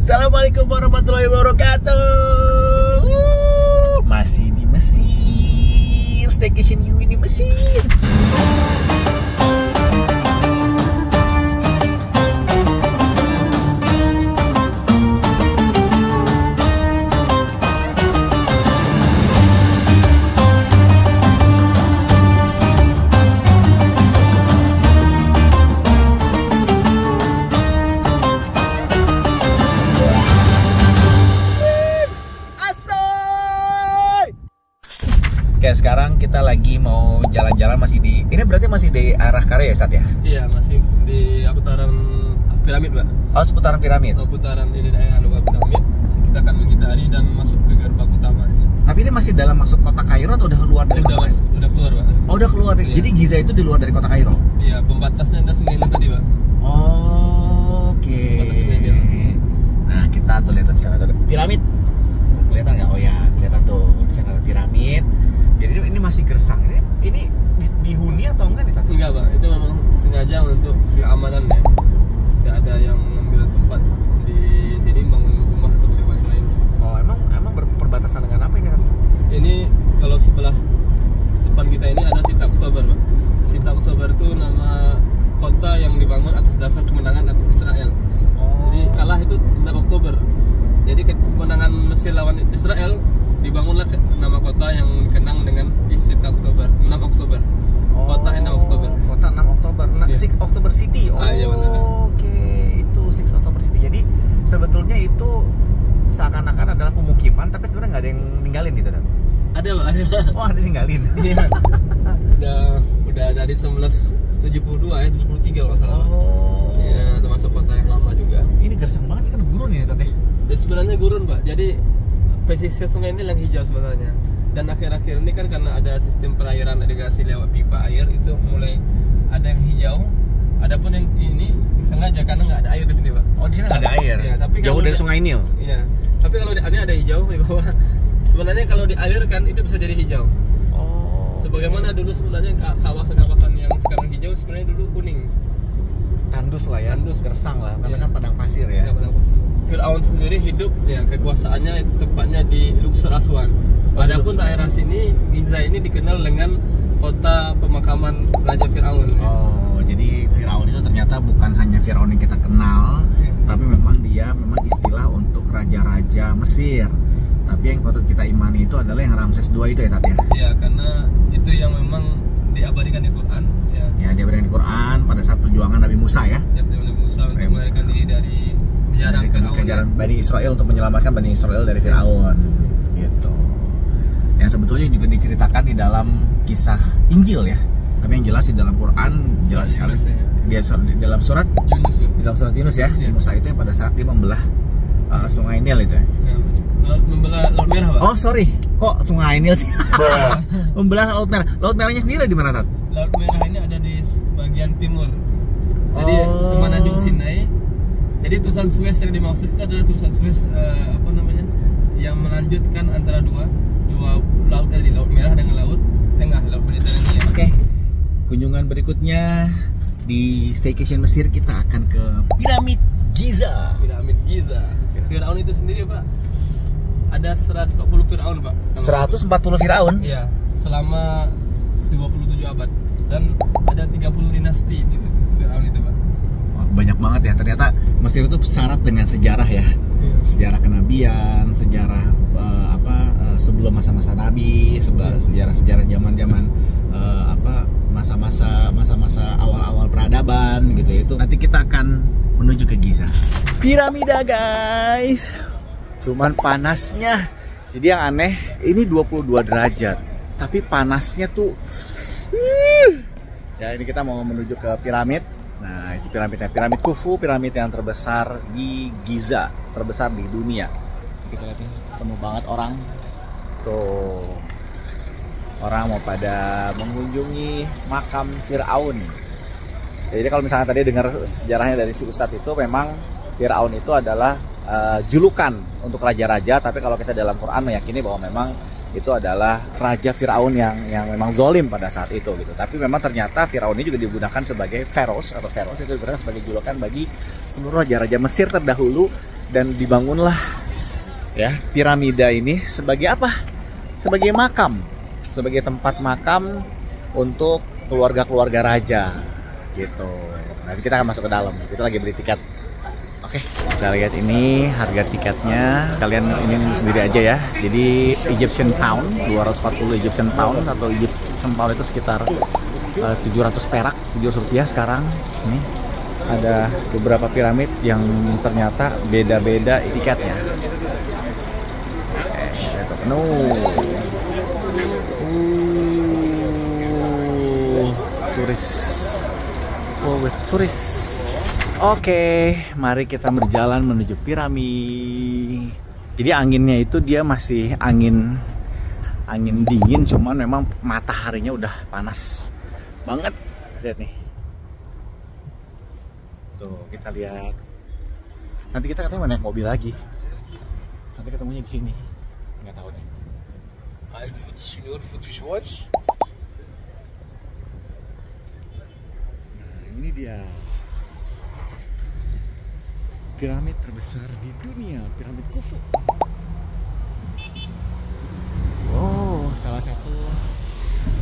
Assalamualaikum warahmatullahi wabarakatuh. Masih di Mesir, staycation you ini Mesir. Oke, sekarang kita lagi mau jalan-jalan ini berarti masih di arah Karya ya, Ustadz ya? Iya, masih di putaran piramid, Pak. Oh, seputaran piramid. Putaran ini daerah luar piramid. Kita akan mengitari dan masuk ke gerbang utama. Tapi ini masih dalam masuk kota Kairo atau udah keluar dari kota? Udah keluar, Pak. Oh, udah keluar. Iya. Jadi Giza itu di luar dari kota Kairo? Iya, pembatasnya ada Sungai Nil tadi, Pak. Oh, oke. Nah, kita tuh lihat di sana tuh ada piramid. Kelihatan nggak? Oh ya, kelihatan tuh di sana ada piramid. Jadi ini masih gersang. Ini dihuni atau enggak nih, Tati? Enggak, Pak. Itu memang sengaja untuk keamanan ya. Tidak ada yang mengambil tempat di sini bangun rumah atau bagaimana lainnya. Oh, emang berbatasan dengan apa ini, Tati? Ini kalau sebelah depan kita ini ada Sita Oktober, Pak. Sita Oktober itu nama kota yang dibangun atas dasar kemenangan atas Israel. Oh. Jadi kalah itu 6 Oktober. Jadi kemenangan Mesir lawan Israel, dibangunlah nama kota yang dikenang dengan Sita Oktober, 6 Oktober. Kota 6 Oktober. Kota 6 Oktober. Nah, iya. 6 Oktober City. Oh, iya benar. Oke, itu 6 Oktober City. Jadi sebetulnya itu seakan-akan adalah pemukiman, tapi sebenarnya nggak ada yang ninggalin gitu, Dan? Ada, Pak, ada. Oh, ada yang ninggalin. Iya. udah dari 1972 ya, 73 kalau nggak salah. Oh. Ya, termasuk kota yang lama juga. Ini gersang banget kan, gurun ya, Tete? Dan sebenarnya gurun, Pak. Jadi pesisir Sungai Nil yang hijau sebenarnya. Dan akhir-akhir ini kan karena ada sistem perairan irigasi lewat pipa air, itu mulai ada yang hijau. Adapun yang ini sengaja karena nggak ada air di sini, Pak. Oh, di sini nggak ada air. Ya, tapi jauh dari Sungai Nil. Iya. Tapi kalau di ada hijau di bawah. Sebenarnya kalau dialirkan itu bisa jadi hijau. Oh. Sebagaimana dulu sebenarnya kawasan-kawasan yang sekarang hijau sebenarnya dulu kuning. Tandus lah ya. Tandus. Gersang lah, karena Iya. kan padang pasir ya. Fir'aun sendiri hidup ya, kekuasaannya itu tepatnya di Luxor Aswan. Adapun daerah sini Giza ini dikenal dengan kota pemakaman Raja Fir'aun. Oh, jadi Fir'aun itu ternyata bukan hanya Fir'aun yang kita kenal, tapi memang dia istilah untuk raja-raja Mesir. Tapi yang patut kita imani itu adalah yang Ramses II itu ya, Tat ya? Iya, karena itu yang memang diabadikan di Quran. Ya, diabadikan di Quran pada saat perjuangan Nabi Musa ya. Ya, Nabi Musa untuk melarikan diri dari kejaran Bani Israel, untuk menyelamatkan Bani Israel dari Fir'aun. Gitu. Yang sebetulnya juga diceritakan di dalam kisah Injil ya. Tapi yang jelas di dalam Quran jelas sekali. Dia di dalam surat Yunus, di dalam surat Yunus ya. Ya. Musa itu yang pada saat dia membelah Sungai Nil itu ya. Membelah Laut Merah, Pak. Oh, sorry. Kok Sungai Nil sih? Membelah Laut Merah. Laut Merahnya sendiri di mana, Tat? Laut Merah ini ada di bagian timur. Jadi semenanjung Sinai. Jadi tulisan Suez yang dimaksud itu adalah tulisan Suez yang melanjutkan antara dua laut, dari Laut Merah dengan Laut Tengah, Laut Mediterania. Oke. Kunjungan berikutnya di staycation Mesir, kita akan ke Piramid Giza. Piramid Giza. Fir'aun itu sendiri, Pak, ada 140 Fir'aun, Pak. 140 Fir'aun? Iya, selama 27 abad. Dan ada 30 dinasti di Fir'aun itu, Pak. Wah, banyak banget ya. Ternyata Mesir itu syarat dengan sejarah ya. Sejarah kenabian, sejarah sebelum masa-masa Nabi, sejarah zaman-zaman masa-masa awal-awal peradaban gitu. Itu nanti kita akan menuju ke Giza. Piramida, guys. Cuman panasnya. Jadi yang aneh, ini 22 derajat. Tapi panasnya tuh ya, ini kita mau menuju ke piramid. Nah, itu piramidnya, piramid Khufu, piramid yang terbesar di Giza, terbesar di dunia. Kita lihat ini, penuh banget orang. Tuh, orang mau pada mengunjungi makam Fir'aun. Jadi kalau misalnya tadi dengar sejarahnya dari si Ustadz itu, memang Fir'aun itu adalah julukan untuk raja-raja. Tapi kalau kita dalam Quran meyakini bahwa memang itu adalah Raja Firaun yang memang zolim pada saat itu gitu. Tapi memang ternyata Firaun ini juga digunakan sebagai Pharaoh atau Pharaoh itu digunakan sebagai julukan bagi seluruh raja-raja Mesir terdahulu, dan dibangunlah ya piramida ini sebagai apa? Sebagai makam, sebagai tempat makam untuk keluarga-keluarga raja gitu. Nanti kita akan masuk ke dalam. Kita lagi beli tiket. Oke, kita lihat ini harga tiketnya. Kalian ini sendiri aja ya. Jadi Egyptian pound, 240 Egyptian pound, atau Egyptian pound itu sekitar 700 perak, 700 rupiah sekarang. Ini ada beberapa piramid yang ternyata beda-beda tiketnya. Oke, itu penuh. Turis. Full with turis. Oke, mari kita berjalan menuju piramid. Jadi anginnya itu dia masih angin dingin, cuman memang mataharinya udah panas banget. Lihat nih. Tuh, kita lihat. Nanti kita katanya mau naik mobil lagi. Nanti ketemunya di sini. Nggak tahu deh. Nah, ini dia. Piramid terbesar di dunia, piramid Khufu. Oh, salah satu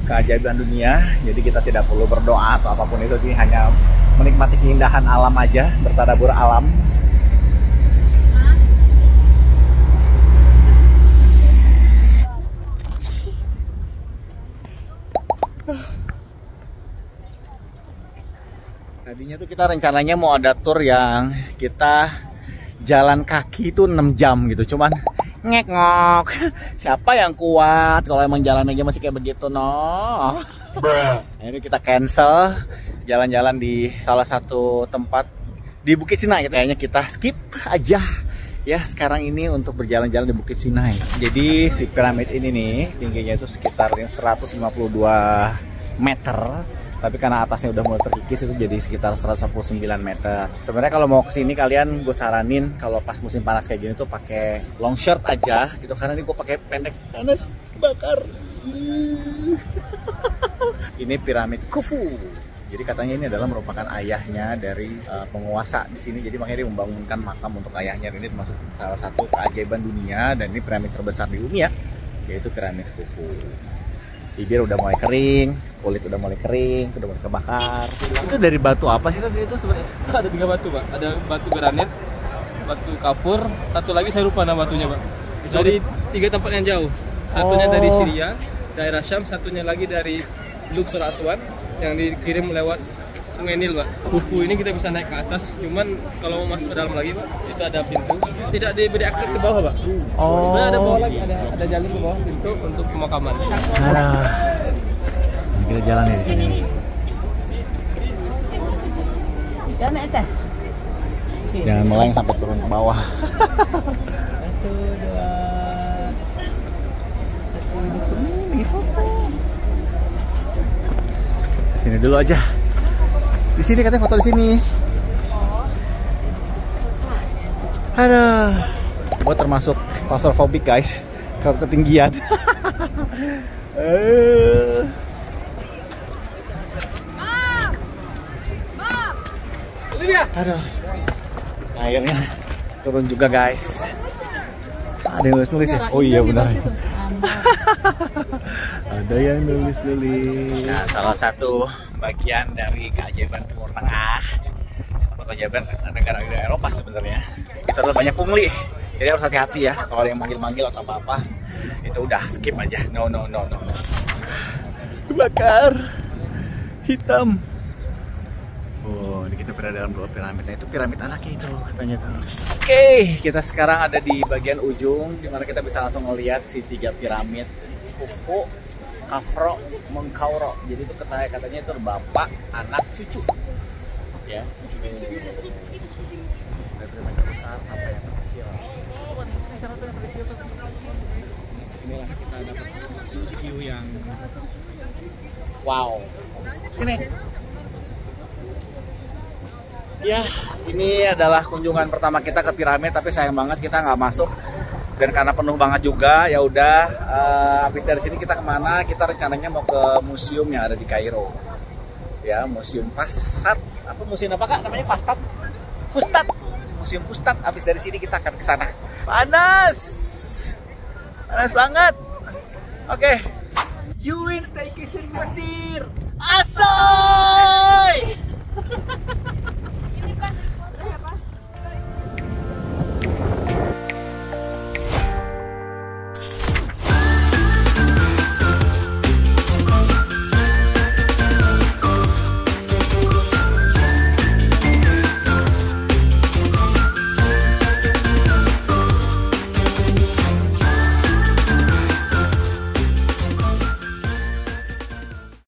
keajaiban dunia. Jadi kita tidak perlu berdoa atau apapun itu, jadi hanya menikmati keindahan alam aja, bertadabur alam. Tadinya tuh kita rencananya mau ada tour yang kita jalan kaki itu 6 jam gitu, cuman ngek-ngok. Siapa yang kuat kalau emang jalan aja masih kayak begitu, no. Ini kita cancel jalan-jalan di salah satu tempat di Bukit Sinai. Kayaknya kita skip aja ya sekarang ini untuk berjalan-jalan di Bukit Sinai. Jadi si piramid ini nih tingginya itu sekitar 152 meter. Tapi karena atasnya udah mulai terkikis, itu jadi sekitar 149 meter. Sebenarnya kalau mau kesini kalian, gue saranin kalau pas musim panas kayak gini tuh pakai long shirt aja gitu, karena ini gue pakai pendek panas kebakar. Ini piramid Khufu. Jadi katanya ini adalah merupakan ayahnya dari penguasa di sini. Jadi makanya dia membangunkan makam untuk ayahnya. Ini termasuk salah satu keajaiban dunia, dan ini piramid terbesar di dunia, yaitu piramid Khufu. Bibir udah mulai kering, kulit udah mulai kering, udah mulai kebakar. Itu dari batu apa sih tadi itu sebenarnya? Ada 3 batu, Pak. Ada batu granit, batu kapur, satu lagi saya lupa nama batunya, Pak. Dari 3 tempat yang jauh. Satunya dari Syria, daerah Syam, satunya lagi dari Luxor Aswan yang dikirim lewat Sungai Nil, Pak. Khufu ini kita bisa naik ke atas, cuman kalau mau masuk ke dalam lagi, Pak, itu ada pintu. Tidak diberi akses ke bawah, Pak. Oh. Sebenarnya ada bawah lagi, ada jalan ke bawah, pintu untuk pemakaman. Nah, kita jalan ya di sini. Jangan meleng sampai turun ke bawah. 1, 2. Sini dulu aja. Di sini katanya foto di sini. Aduh, gue termasuk claustrophobic guys, kalau ketinggian. Aduh, akhirnya turun juga guys. Ada yang nulis-nulis ya? Oh iya benar. Ada yang nulis-nulis. Nah, salah satu bagian dari keajaiban Timur Tengah atau keajaiban negara Eropa sebenarnya, itu adalah banyak pungli. Jadi harus hati-hati ya kalau ada yang manggil-manggil atau apa-apa, itu udah skip aja. No. Kebakar hitam. Oh, ini kita berada dalam 2 piramid. Nah, itu piramid anaknya itu katanya tuh. Oke, kita sekarang ada di bagian ujung dimana kita bisa langsung melihat si 3 piramid Khufu, Khafra, Menkaura. Jadi itu katanya itu bapak, anak, cucu. Ya, cucu. Ada piramid besar, apa yang terkecil? Oh, di sana tuh yang terkecil tuh. Sinilah kita dapat view yang wow. Sini. Ya, ini adalah kunjungan pertama kita ke piramid, tapi sayang banget kita nggak masuk Dan karena penuh banget juga, ya udah habis dari sini kita kemana? Kita rencananya mau ke museum yang ada di Kairo. Ya, Museum Fustat. Apa museum apa Kak? Namanya Fustat. Fustat. Museum Fustat. Habis dari sini kita akan ke sana. Panas. Panas banget. Oke. You win staycation Mesir. Asal.